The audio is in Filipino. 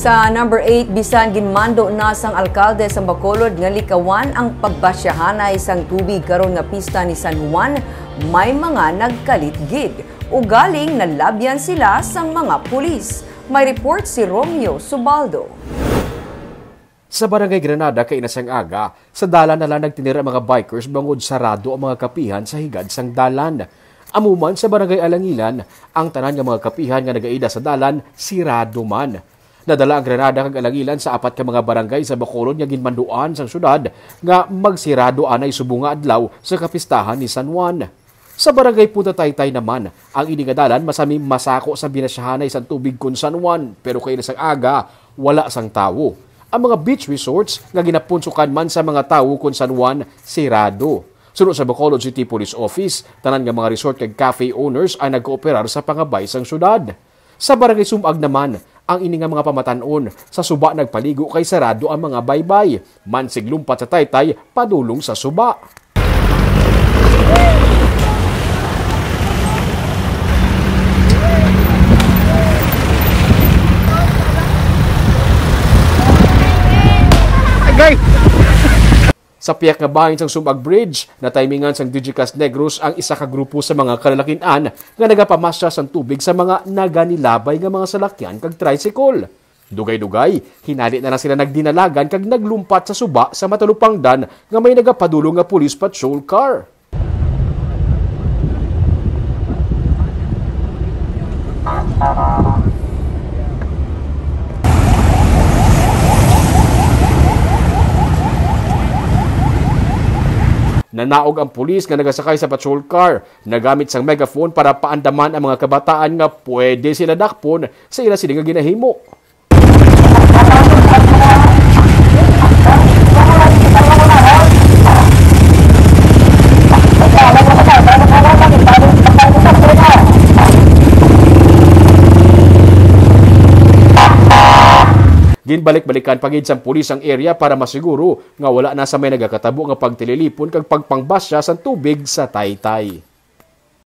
Sa number 8, bisan ginmando na sang alkalde sa Bacolod nga likawan ang pagbasyahanay sang tubig karon nga pista ni San Juan, may mga nagkalitgid. Ugaling nalabyan sila sang mga pulis. May report si Romeo Subaldo. Sa Barangay Granada kay inasang aga, sa dalan na lang nagtinira mga bikers bangod sarado ang mga kapihan sa higad sang dalan. Amuman sa Barangay Alangilan, ang tanan nga mga kapihan nga nagaida sa dalan sirado man. Nadala ang Granada kag Alangilan sa apat ka mga barangay sa Bacolod nga ginmanduan sang syudad nga magsirado anay subunga adlaw sa kapistahan ni San Juan. Sa Barangay Punta Taytay naman, ang ini nga dalan masami masako sa binasyahanay sa tubig kun San Juan pero kay nasang aga wala sang tawo. Ang mga beach resorts nga ginapunsukan man sa mga tawo kun San Juan sirado. Sunod sa Bacolod City Police Office, tanan nga mga resort kag cafe owners ay nagkooperar sa pangabay sang syudad. Sa Barangay Sumag naman, ang ini nga mga pamatanon sa suba nagpaligo kay sarado ang mga baybay. Mansig lumpat sa Taytay, padulong sa suba. Sa piyak nga bahin sang Sumag Bridge, na timingan sang Digicas Negros ang isa ka grupo sa mga kalalakian nga nagapamasya sang tubig sa mga naganilabay nga mga salakyan kag tricycle. Dugay-dugay, hinali na lang sila nagdinalagan kag naglumpat sa suba sa matalupangdan nga may nagapadulong nga police patrol car. Nanaog ang pulis nga nagasakay sa patrol car. Nagamit sang megaphone para paandaman ang mga kabataan nga pwede sila dakpon sa ila sila nga ginahimo. Ginbalik-balikan pagid sang pulis ang area para masiguro nga wala na sa may nagakatabo nga pagtililipon kag pagpangbasya sa tubig sa Taytay.